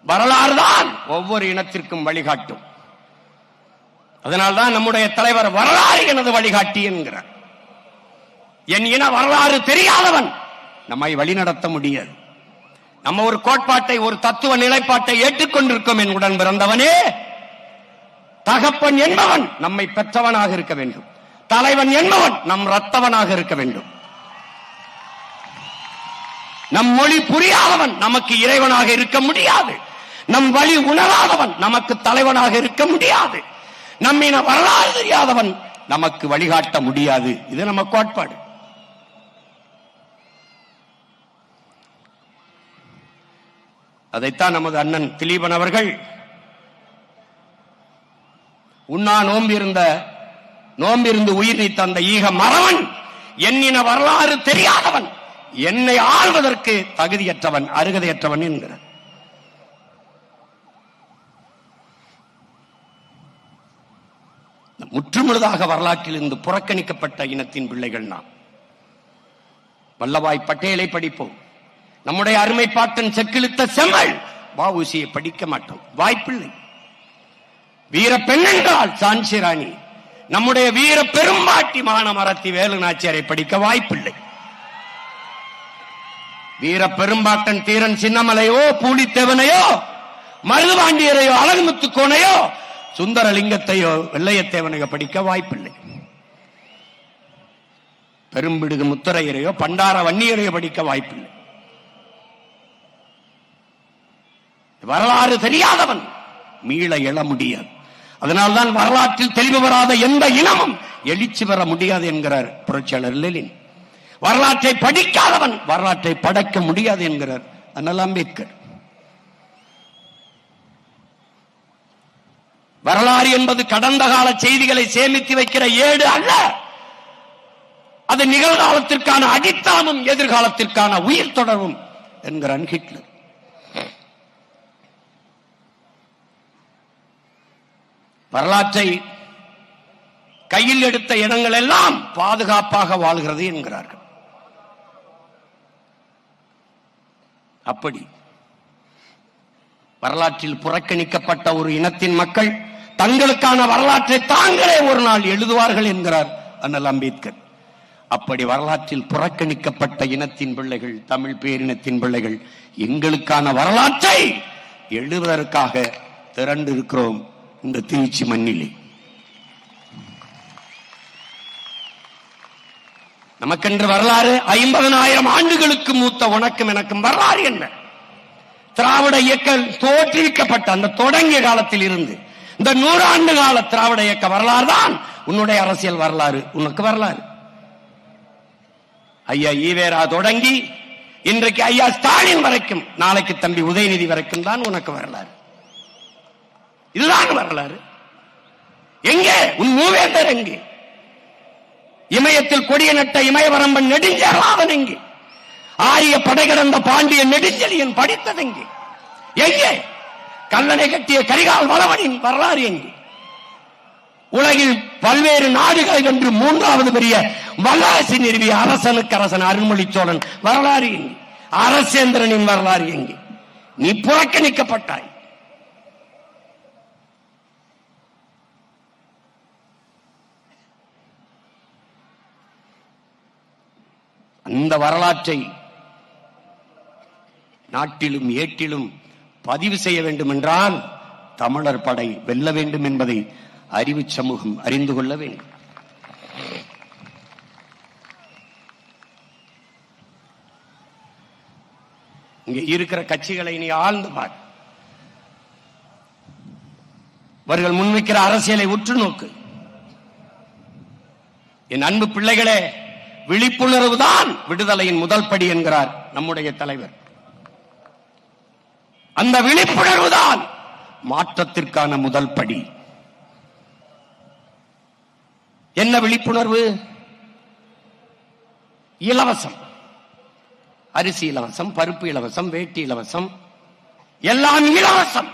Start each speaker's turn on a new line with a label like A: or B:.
A: வரலாறு தான் ஒவ்வொரு இனத்திற்கும் வழிகாட்டும். அதனால்தான் நம்முடைய தலைவர் வரலாறு எனது வழிகாட்டி என்கிறார். என் இன வரலாறு தெரியாதவன் நம்மை வழிநடத்த முடியாது. நம்ம ஒரு கோட்பாட்டை, ஒரு தத்துவ நிலைப்பாட்டை ஏற்றுக்கொண்டிருக்கும். என் உடன் பிறந்தவனே, தகப்பன் என்பவன் நம்மை பெற்றவனாக இருக்க வேண்டும். தலைவன் என்பவன் நம் ரத்தவனாக இருக்க வேண்டும். நம் மொழி புரியாதவன் நமக்கு இறைவனாக இருக்க முடியாது. நம் வழி உணராதவன் நமக்கு தலைவனாக இருக்க முடியாது. நம்மின வரலாறு தெரியாதவன் நமக்கு வழிகாட்ட முடியாது. இது நம்ம கோட்பாடு. அதைத்தான் நமது அண்ணன் திலீபன் அவர்கள் உண்ணா நோம்பிருந்து உயிர் நீத்த அந்த ஈக மறவன் என்னின வரலாறு தெரியாதவன், என்னை ஆள்வதற்கு தகுதியற்றவன், அருகதையற்றவன் என்கிறார். முற்றுமுழுதாக வரலாற்றில் இருந்து புறக்கணிக்கப்பட்ட இனத்தின் பிள்ளைகள் நாம். வல்லபாய் பட்டேலை படிப்போம். நம்முடைய அருமை பாட்டன் செக்கிழுத்த செம்மல் வ.உ.சியை படிக்க மாட்டோம், வாய்ப்பில்லை. வீர பெண் என்றால் சான்சி ராணி, நம்முடைய வீர பெரும்பாட்டி மானமரத்தி வேலு நாச்சியாரை படிக்க வாய்ப்பில்லை. வீர பெரும்பாட்டன் தீரன் சின்னமலையோ, பூலித்தேவனையோ, மருதுபாண்டியரையோ, அழகுமுத்துக்கோனையோ, சுந்தரலிங்கத்தையோ, வெள்ளையத்தேவனையோ படிக்க வாய்ப்பில்லை. பெரும்பிடுகு முத்தரையரையோ, பண்டார வன்னியரையோ படிக்க வாய்ப்பில்லை. வரலாறு தெரியாதவன் மீள எழ முடியாது. அதனால்தான் வரலாற்றில் தெளிவு வராத எந்த இனமும் எழுச்சி பெற முடியாது என்கிறார் புரட்சியாளர் லெனின். வரலாற்றை படிக்காதவன் வரலாற்றை படைக்க முடியாது என்கிறார் அண்ணல் அம்பேத்கர். வரலாறு என்பது கடந்த கால செய்திகளை சேமித்து வைக்கிற ஏடு அல்ல. அது நிகழ்காலத்திற்கான அடித்தளமும் எதிர்காலத்திற்கான உயிர் தொடர்பும் என்கிறான் ஹிட்லர். வரலாற்றை கையில் எடுத்த இடங்கள் எல்லாம் பாதுகாப்பாக வாழ்கிறது என்கிறார்கள். அப்படி வரலாற்றில் புறக்கணிக்கப்பட்ட ஒரு இனத்தின் மக்கள் தங்களுக்கான வரலாற்றை தாங்களே ஒரு நாள் எழுதுவார்கள் என்கிறார் அண்ணல் அம்பேத்கர். அப்படி வரலாற்றில் புறக்கணிக்கப்பட்ட இனத்தின் பிள்ளைகள், தமிழ் பேரினத்தின் பிள்ளைகள் எங்களுக்கான வரலாற்றை எழுதுவதற்காக திரண்டு இருக்கிறோம் இந்த திருச்சி மண்ணிலே. நமக்கென்று வரலாறு 50,000 ஆண்டுகளுக்கு மூத்த உனக்கும் எனக்கும் வரலாறு என்ன? திராவிட இயக்கம் தோற்றுவிக்கப்பட்ட அந்த தொடங்கிய காலத்தில் இருந்து இந்த 100 ஆண்டு கால திராவிட இயக்க வரலாறு தான் உன்னுடைய அரசியல் வரலாறு, உனக்கு வரலாறு. ஐயா ஈவேரா தொடங்கி இன்றைக்கு ஐயா ஸ்டாலின் வரைக்கும், நாளைக்கு தம்பி உதயநிதி வரைக்கும் தான் உனக்கு வரலாறு. இதுதான் வரலாறு. எங்கே உன் மூவேந்தர்? எங்கே இமயத்தில் கொடிய நட்ட இமயவரம்பன் நெடுஞ்செழியன்? எங்கே ஆரிய படை கடந்த பாண்டிய நெடுஞ்செழியன் படித்ததெங்கே? எங்கே கல்லணை கட்டிய கரிகால் வளவனின் வரலாறு? எங்கே உலகில் பல்வேறு நாடுகளை வென்று 3வது பெரிய வல்லரசு நிறுவிய அரசனுக்கு அரசன் அருள்மொழி சோழன் வரலாறு எங்கே? அரசேந்திரனின் வரலாறு எங்கே? நீ புறக்கணிக்கப்பட்டாய். அந்த வரலாற்றை நாட்டிலும் ஏட்டிலும் பதிவு செய்ய வேண்டும் என்றால் தமிழர் படை வெல்ல வேண்டும் என்பதை அறிவு சமூகம் அறிந்து கொள்ள வேண்டும். இங்கே இருக்கிற கட்சிகளை நீ ஆழ்ந்து பார். அவர்கள் முன்வைக்கிற அரசியலை உற்று நோக்கு. என் அன்பு பிள்ளைகளே, விழிப்புணர்வு தான் விடுதலையின் முதல் படி என்கிறார் நம்முடைய தலைவர். அந்த விழிப்புணர்வு தான் மாற்றத்திற்கான முதல் படி. என்ன விழிப்புணர்வு? இலவசம், அரிசி இலவசம், பருப்பு இலவசம், வேட்டி இலவசம், எல்லாம் இலவசம்.